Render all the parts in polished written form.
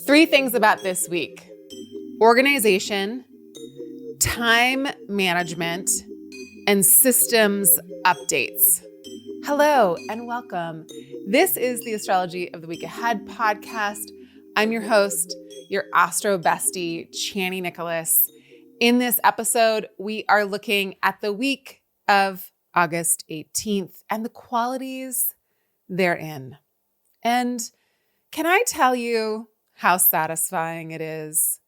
Three things about this week: organization, time management, and systems updates. Hello and welcome. This is the Astrology of the Week Ahead podcast. I'm your host, your astro bestie, Chani Nicholas. In this episode, we are looking at the week of August 18th and the qualities therein. And can I tell you how satisfying it is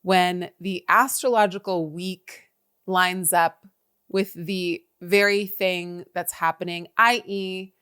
when the astrological week lines up with the very thing that's happening, i.e.,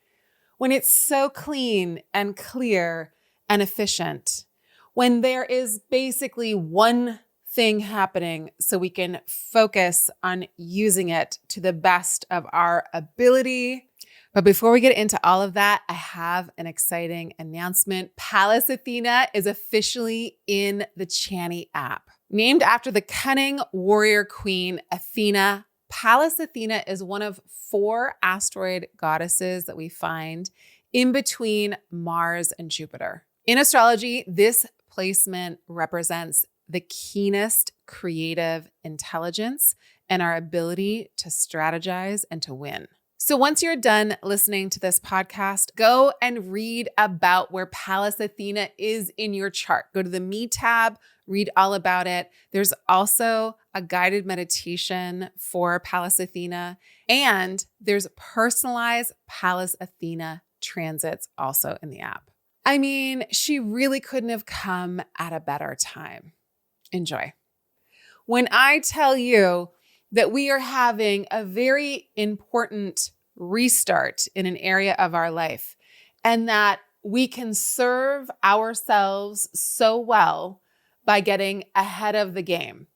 when it's so clean and clear and efficient, when there is basically one thing happening so we can focus on using it to the best of our ability. But before we get into all of that, I have an exciting announcement. Pallas Athena is officially in the Chani app. Named after the cunning warrior queen Athena, Pallas Athena is one of 4 asteroid goddesses that we find in between Mars and Jupiter. In astrology, this placement represents the keenest creative intelligence and our ability to strategize and to win. So once you're done listening to this podcast, go and read about where Pallas Athena is in your chart. Go to the Me tab, read all about it. There's also a guided meditation for Pallas Athena, and there's personalized Pallas Athena transits also in the app. I mean, she really couldn't have come at a better time. Enjoy. When I tell you that we are having a very important restart in an area of our life, and that we can serve ourselves so well by getting ahead of the game.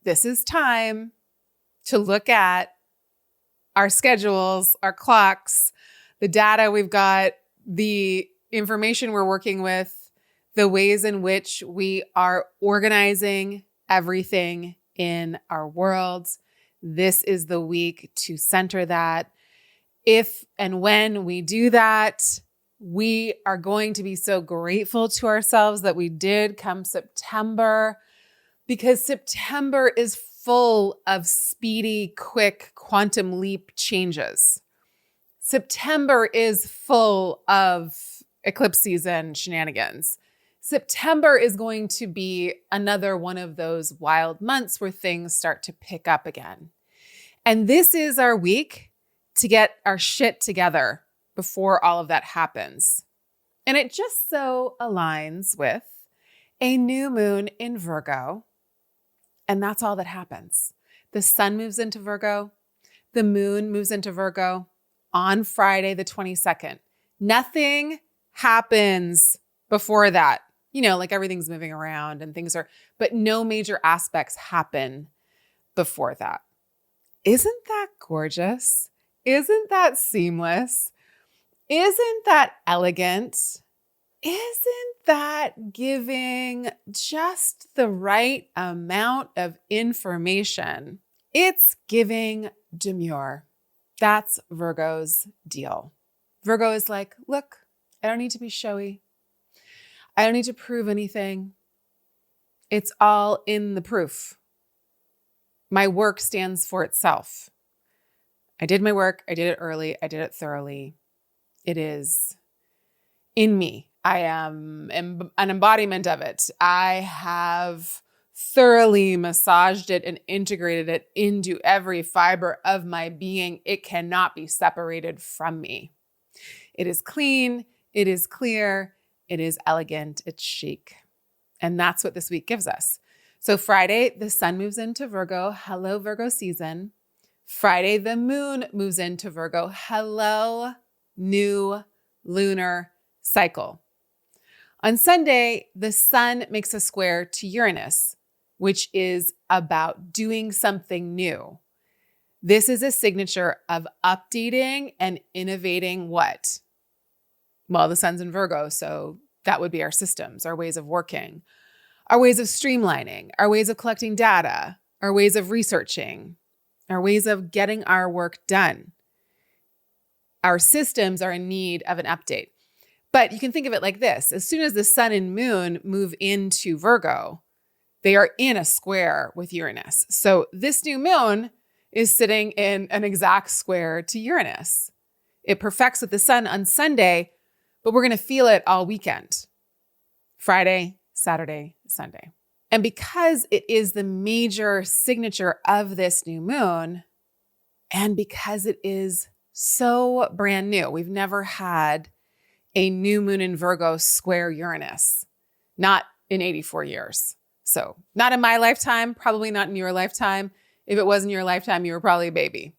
This is time to look at our schedules, our clocks, the data we've got, the information we're working with, the ways in which we are organizing everything in our worlds. This is the week to center that. If and when we do that, we are going to be so grateful to ourselves that we did come September, because September is full of speedy, quick quantum leap changes. September is full of eclipse season shenanigans. September is going to be another one of those wild months where things start to pick up again. And this is our week to get our shit together before all of that happens. And it just so aligns with a new moon in Virgo. And that's all that happens. The sun moves into Virgo. The moon moves into Virgo on Friday, the 22nd. Nothing happens before that. You know, like everything's moving around and things are, but no major aspects happen before that. Isn't that gorgeous? Isn't that seamless? Isn't that elegant? Isn't that giving just the right amount of information? It's giving demure. That's Virgo's deal. Virgo is like, look, I don't need to be showy. I don't need to prove anything. It's all in the proof. My work stands for itself. I did my work. I did it early. I did it thoroughly. It is in me. I am an embodiment of it. I have thoroughly massaged it and integrated it into every fiber of my being. It cannot be separated from me. It is clean. It is clear. It is elegant. It's chic. And that's what this week gives us. So Friday, the sun moves into Virgo. Hello, Virgo season. Friday, the moon moves into Virgo. Hello, new lunar cycle. On Sunday, the sun makes a square to Uranus, which is about doing something new. This is a signature of updating and innovating what? Well, the sun's in Virgo, so that would be our systems, our ways of working, our ways of streamlining, our ways of collecting data, our ways of researching, our ways of getting our work done. Our systems are in need of an update. But you can think of it like this. As soon as the sun and moon move into Virgo, they are in a square with Uranus. So this new moon is sitting in an exact square to Uranus. It perfects with the sun on Sunday, but we're going to feel it all weekend. Friday, Saturday, Sunday. And because it is the major signature of this new moon, and because it is so brand new, we've never had a new moon in Virgo square Uranus, not in 84 years. So not in my lifetime, probably not in your lifetime. If it was in your lifetime, you were probably a baby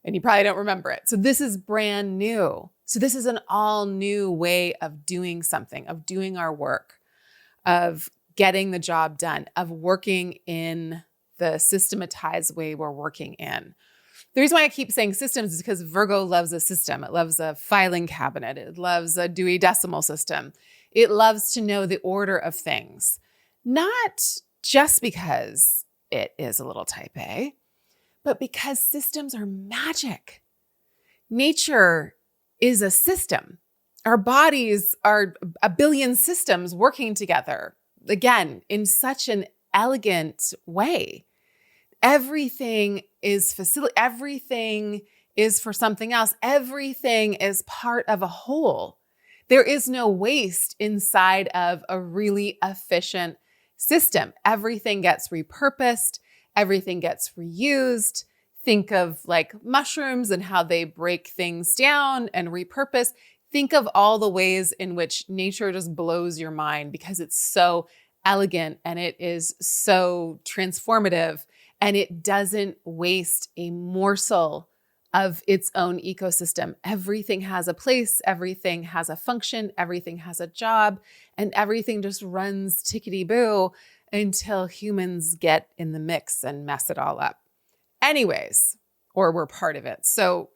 and you probably don't remember it. So this is brand new. So this is an all new way of doing something, of doing our work, of getting the job done, of working in the systematized way we're working in. The reason why I keep saying systems is because Virgo loves a system. It loves a filing cabinet. It loves a Dewey Decimal System. It loves to know the order of things, not just because it is a little type A, but because systems are magic. Nature is a system. Our bodies are a billion systems working together, again, in such an elegant way. Everything is everything is for something else. Everything is part of a whole. There is no waste inside of a really efficient system. Everything gets repurposed. Everything gets reused. Think of like mushrooms and how they break things down and repurpose. Think of all the ways in which nature just blows your mind because it's so elegant and it is so transformative and it doesn't waste a morsel of its own ecosystem. Everything has a place, everything has a function, everything has a job, and everything just runs tickety-boo until humans get in the mix and mess it all up. Anyways, or we're part of it. So,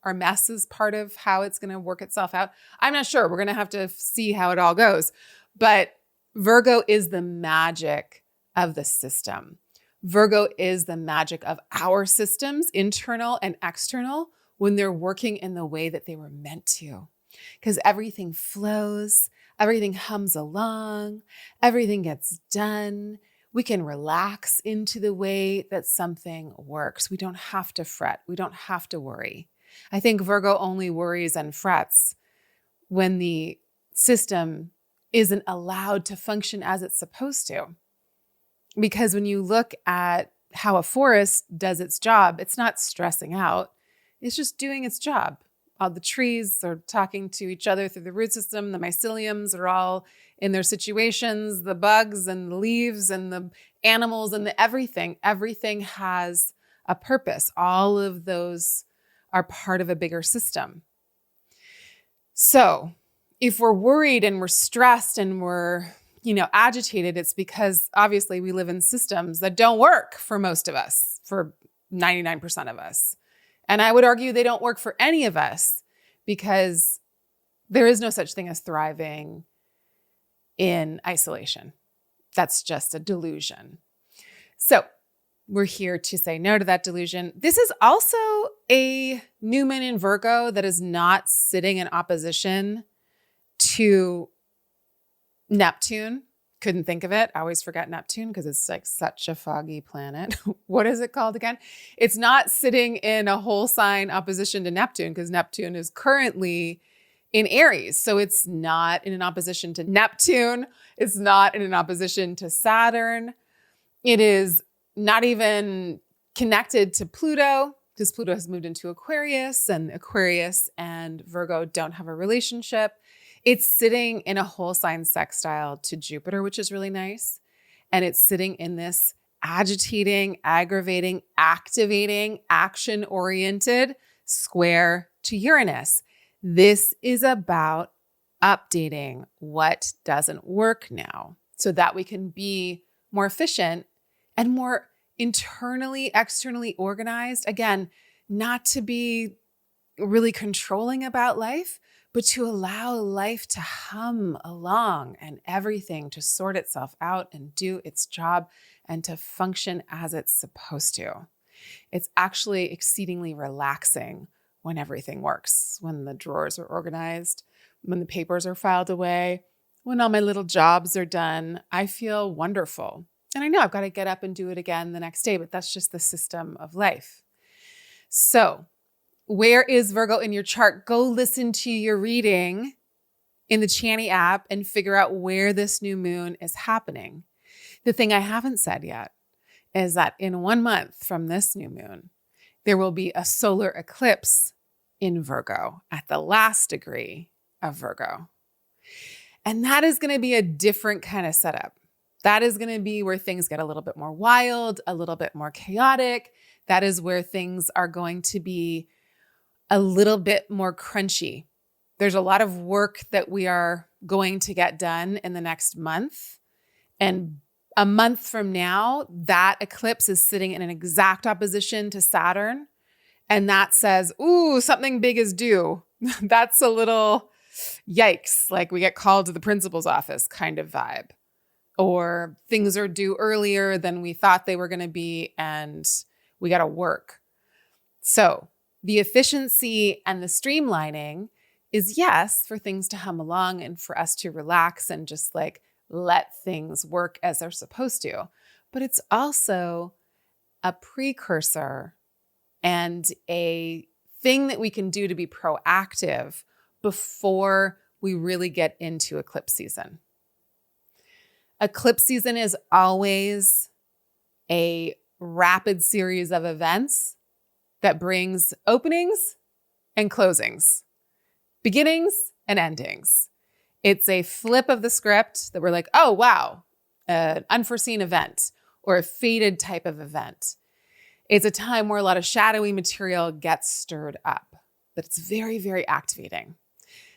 our mess is part of how it's going to work itself out. I'm not sure. We're going to have to see how it all goes. But Virgo is the magic of the system. Virgo is the magic of our systems, internal and external, when they're working in the way that they were meant to. Because everything flows, everything hums along, everything gets done. We can relax into the way that something works. We don't have to fret. We don't have to worry. I think Virgo only worries and frets when the system isn't allowed to function as it's supposed to. Because when you look at how a forest does its job, it's not stressing out. It's just doing its job. All the trees are talking to each other through the root system. The myceliums are all in their situations. The bugs and the leaves and the animals and the everything has a purpose. All of those are part of a bigger system. So if we're worried and we're stressed and we're agitated, it's because obviously we live in systems that don't work for most of us, for 99% of us. And I would argue they don't work for any of us because there is no such thing as thriving in isolation. That's just a delusion. So we're here to say no to that delusion. This is also a new moon in Virgo that is not sitting in opposition to Neptune. Couldn't think of it. I always forget Neptune because it's like such a foggy planet. What is it called again? It's not sitting in a whole sign opposition to Neptune because Neptune is currently in Aries. So it's not in an opposition to Neptune. It's not in an opposition to Saturn. It is not even connected to Pluto because Pluto has moved into Aquarius and Virgo don't have a relationship. It's sitting in a whole sign sextile to Jupiter, which is really nice. And it's sitting in this agitating, aggravating, activating, action-oriented square to Uranus. This is about updating what doesn't work now so that we can be more efficient and more internally, externally organized. Again, not to be really controlling about life, but to allow life to hum along and everything to sort itself out and do its job and to function as it's supposed to. It's actually exceedingly relaxing when everything works, when the drawers are organized, when the papers are filed away, when all my little jobs are done, I feel wonderful. And I know I've got to get up and do it again the next day, but that's just the system of life. So, where is Virgo in your chart? Go listen to your reading in the Chani app and figure out where this new moon is happening. The thing I haven't said yet is that in 1 month from this new moon, there will be a solar eclipse in Virgo at the last degree of Virgo. And that is going to be a different kind of setup. That is going to be where things get a little bit more wild, a little bit more chaotic. That is where things are going to be a little bit more crunchy. There's a lot of work that we are going to get done in the next month. And a month from now, that eclipse is sitting in an exact opposition to Saturn. And that says, ooh, something big is due. That's a little yikes, like we get called to the principal's office kind of vibe. Or things are due earlier than we thought they were going to be, and we got to work. So the efficiency and the streamlining is, yes, for things to hum along and for us to relax and just like let things work as they're supposed to. But it's also a precursor and a thing that we can do to be proactive before we really get into eclipse season. Eclipse season is always a rapid series of events that brings openings and closings, beginnings and endings. It's a flip of the script that we're like, oh, wow, an unforeseen event or a fated type of event. It's a time where a lot of shadowy material gets stirred up, but it's very, very activating.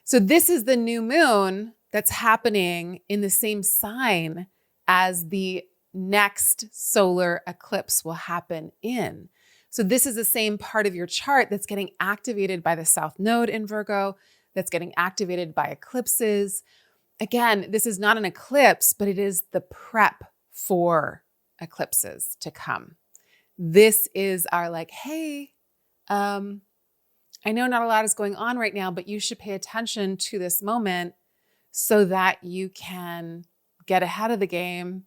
So this is the new moon that's happening in the same sign as the next solar eclipse will happen in. So this is the same part of your chart that's getting activated by the South Node in Virgo, that's getting activated by eclipses. Again, this is not an eclipse, but it is the prep for eclipses to come. This is our like, hey, I know not a lot is going on right now, but you should pay attention to this moment so that you can get ahead of the game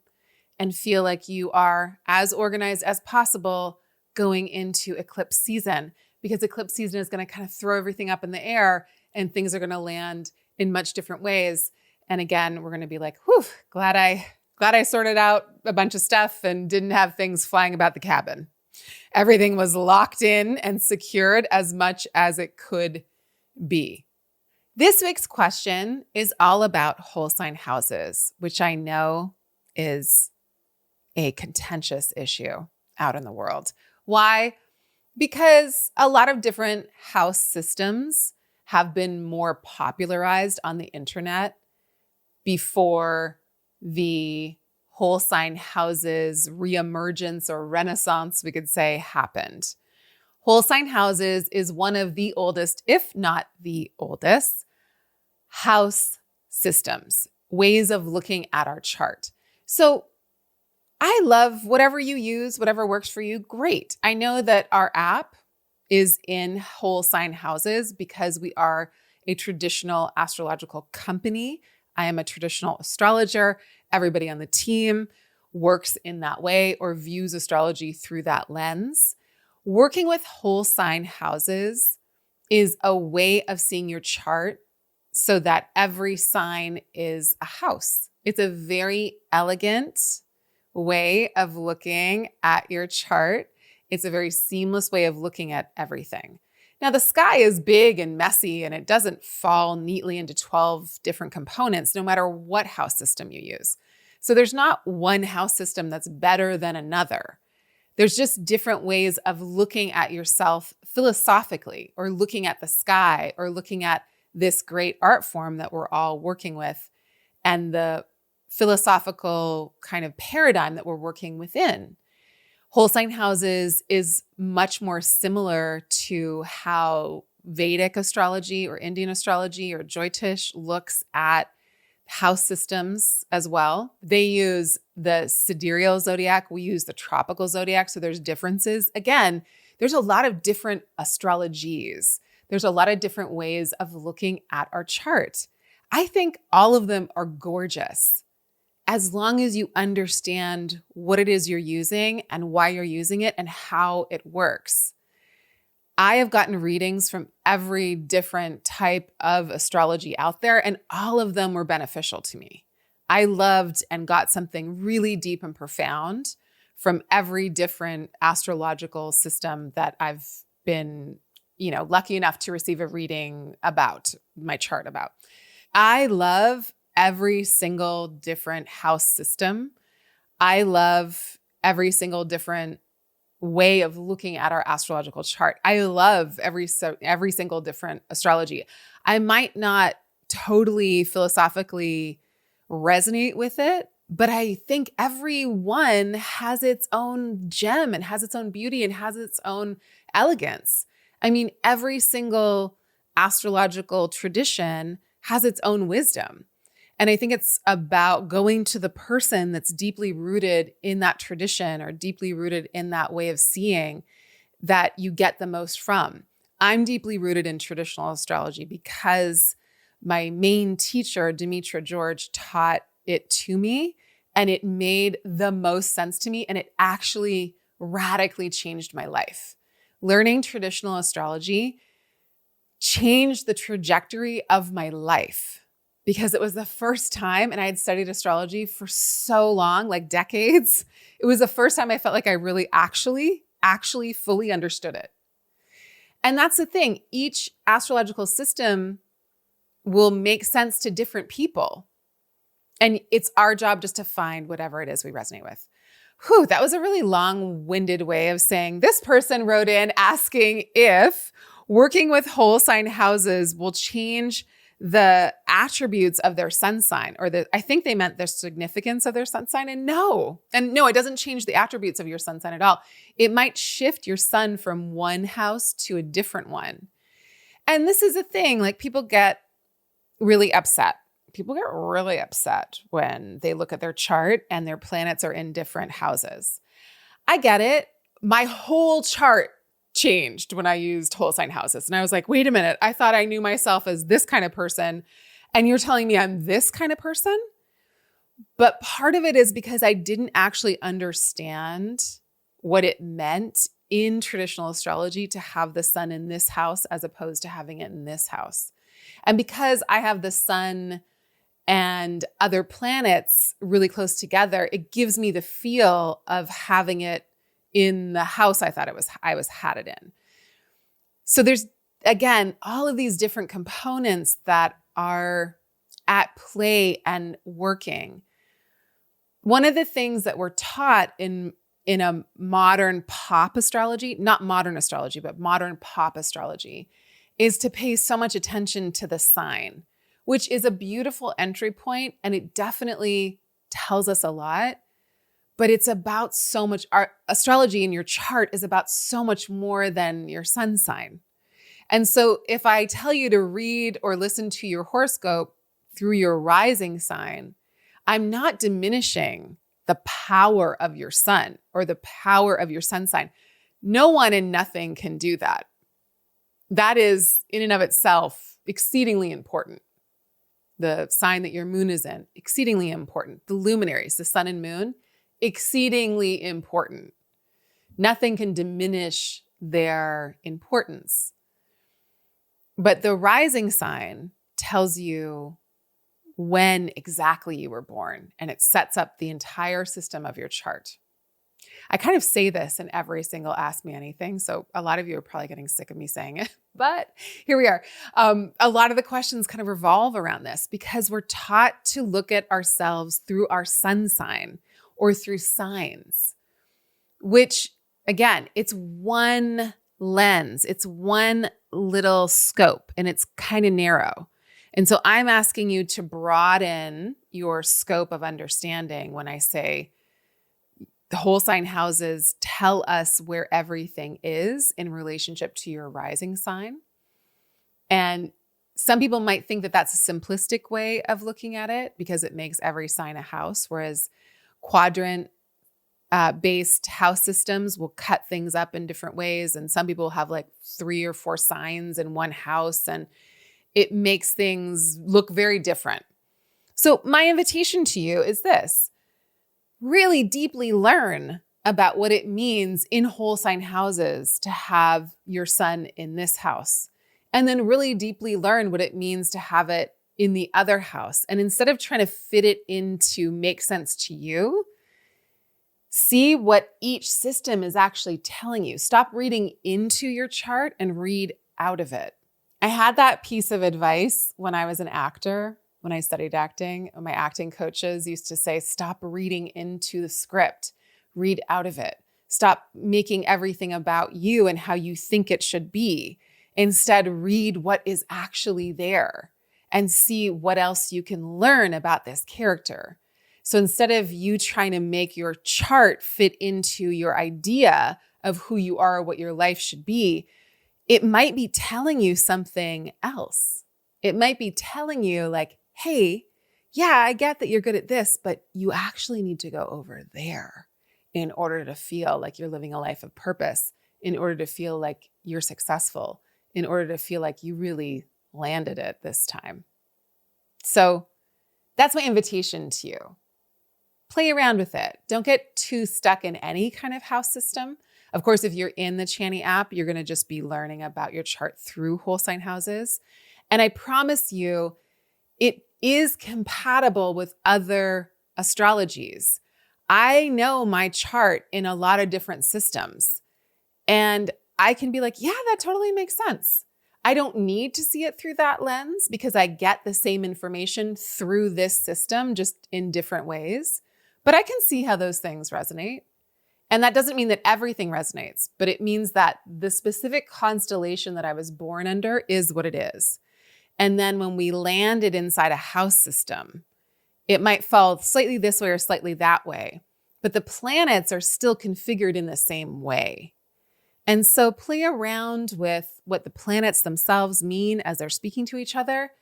and feel like you are as organized as possible going into eclipse season, because eclipse season is going to kind of throw everything up in the air and things are going to land in much different ways. And again, we're going to be like, whew, glad I sorted out a bunch of stuff and didn't have things flying about the cabin. Everything was locked in and secured as much as it could be. This week's question is all about whole sign houses, which I know is a contentious issue out in the world. Why? Because a lot of different house systems have been more popularized on the internet before the whole sign houses reemergence or renaissance, we could say, happened. Whole sign houses is one of the oldest, if not the oldest, house systems, ways of looking at our chart. So I love whatever you use, whatever works for you, great. I know that our app is in whole sign houses because we are a traditional astrological company. I am a traditional astrologer. Everybody on the team works in that way or views astrology through that lens. Working with whole sign houses is a way of seeing your chart so that every sign is a house. It's a very elegant way of looking at your chart. It's a very seamless way of looking at everything. Now, the sky is big and messy, and it doesn't fall neatly into 12 different components, no matter what house system you use. So there's not one house system that's better than another. There's just different ways of looking at yourself philosophically, or looking at the sky, or looking at this great art form that we're all working with, and the philosophical kind of paradigm that we're working within. Whole sign houses is much more similar to how Vedic astrology or Indian astrology or Jyotish looks at house systems as well. They use the sidereal zodiac. We use the tropical zodiac. So there's differences. Again, there's a lot of different astrologies. There's a lot of different ways of looking at our chart. I think all of them are gorgeous as long as you understand what it is you're using and why you're using it and how it works. I have gotten readings from every different type of astrology out there, and all of them were beneficial to me. I loved and got something really deep and profound from every different astrological system that I've been, lucky enough to receive a reading about, my chart about. I love every single different house system. I love every single different way of looking at our astrological chart. I love every single different astrology. I might not totally philosophically resonate with it, but I think every one has its own gem and has its own beauty and has its own elegance. I mean, every single astrological tradition has its own wisdom. And I think it's about going to the person that's deeply rooted in that tradition or deeply rooted in that way of seeing that you get the most from. I'm deeply rooted in traditional astrology because my main teacher, Demetra George, taught it to me, and it made the most sense to me, and it actually radically changed my life. Learning traditional astrology changed the trajectory of my life, because it was the first time, and I had studied astrology for so long, like decades. It was the first time I felt like I really actually fully understood it. And that's the thing. Each astrological system will make sense to different people. And it's our job just to find whatever it is we resonate with. Whew, that was a really long-winded way of saying this person wrote in asking if working with whole sign houses will change the attributes of their sun sign, I think they meant the significance of their sun sign. And no, it doesn't change the attributes of your sun sign at all. It might shift your sun from one house to a different one. And this is a thing, like people get really upset. People get really upset when they look at their chart and their planets are in different houses. I get it. My whole chart changed when I used whole sign houses. And I was like, wait a minute, I thought I knew myself as this kind of person, and you're telling me I'm this kind of person? But part of it is because I didn't actually understand what it meant in traditional astrology to have the sun in this house as opposed to having it in this house. And because I have the sun and other planets really close together, it gives me the feel of having it in the house I thought I was had it in. So there's, again, all of these different components that are at play and working. One of the things that we're taught in a modern pop astrology, not modern astrology, but modern pop astrology, is to pay so much attention to the sign, which is a beautiful entry point, and it definitely tells us a lot. But it's about so much. Our astrology in your chart is about so much more than your sun sign. And so if I tell you to read or listen to your horoscope through your rising sign, I'm not diminishing the power of your sun or the power of your sun sign. No one and nothing can do that. That is, in and of itself, exceedingly important. The sign that your moon is in, exceedingly important. The luminaries, the sun and moon, exceedingly important. Nothing can diminish their importance. But the rising sign tells you when exactly you were born, and it sets up the entire system of your chart. I kind of say this in every single Ask Me Anything, so a lot of you are probably getting sick of me saying it, but here we are. A lot of the questions kind of revolve around this because we're taught to look at ourselves through our sun sign or through signs, which, again, it's one lens, it's one little scope, and it's kind of narrow. And so I'm asking you to broaden your scope of understanding when I say the whole sign houses tell us where everything is in relationship to your rising sign. And some people might think that that's a simplistic way of looking at it because it makes every sign a house, whereas quadrant based house systems will cut things up in different ways. And some people have like 3 or 4 signs in one house, and it makes things look very different. So my invitation to you is this: really deeply learn about what it means in whole sign houses to have your sun in this house, and then really deeply learn what it means to have it in the other house. And instead of trying to fit it in to make sense to you, see what each system is actually telling you. Stop reading into your chart and read out of it. I had that piece of advice when I was an actor, when I studied acting. My acting coaches used to say, stop reading into the script, read out of it. Stop making everything about you and how you think it should be. Instead, read what is actually there and see what else you can learn about this character. So instead of you trying to make your chart fit into your idea of who you are or what your life should be, it might be telling you something else. It might be telling you like, hey, yeah, I get that you're good at this, but you actually need to go over there in order to feel like you're living a life of purpose, in order to feel like you're successful, in order to feel like you really landed it this time. So that's my invitation to you. Play around with it. Don't get too stuck in any kind of house system. Of course, if you're in the Chani app, you're going to just be learning about your chart through whole sign houses. And I promise you, it is compatible with other astrologies. I know my chart in a lot of different systems, and I can be like, yeah, that totally makes sense. I don't need to see it through that lens because I get the same information through this system, just in different ways. But I can see how those things resonate. And that doesn't mean that everything resonates, but it means that the specific constellation that I was born under is what it is. And then when we landed inside a house system, it might fall slightly this way or slightly that way, but the planets are still configured in the same way. And so play around with what the planets themselves mean as they're speaking to each other,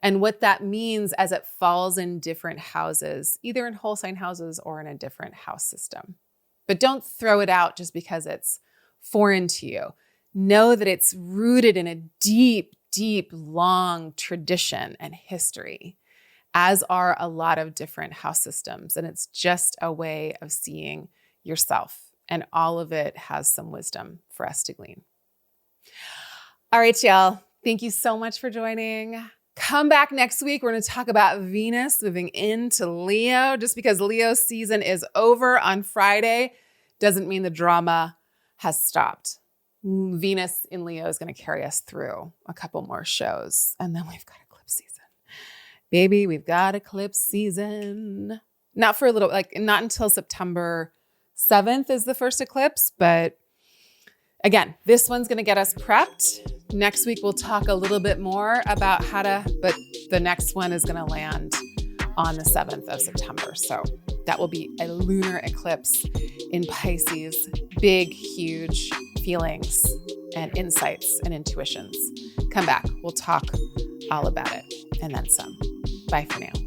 and what that means as it falls in different houses, either in whole sign houses or in a different house system. But don't throw it out just because it's foreign to you. Know that it's rooted in a deep, deep, long tradition and history, as are a lot of different house systems. And it's just a way of seeing yourself. And all of it has some wisdom for us to glean. All right, y'all. Thank you so much for joining. Come back next week. We're going to talk about Venus moving into Leo. Just because Leo's season is over on Friday doesn't mean the drama has stopped. Venus in Leo is going to carry us through a couple more shows. And then we've got eclipse season. Baby, we've got eclipse season. Not for a little, not until September 7th is the first eclipse. But again, this one's going to get us prepped. Next week, we'll talk a little bit more about but the next one is going to land on the 7th of September. So that will be a lunar eclipse in Pisces. Big, huge feelings and insights and intuitions. Come back. We'll talk all about it and then some. Bye for now.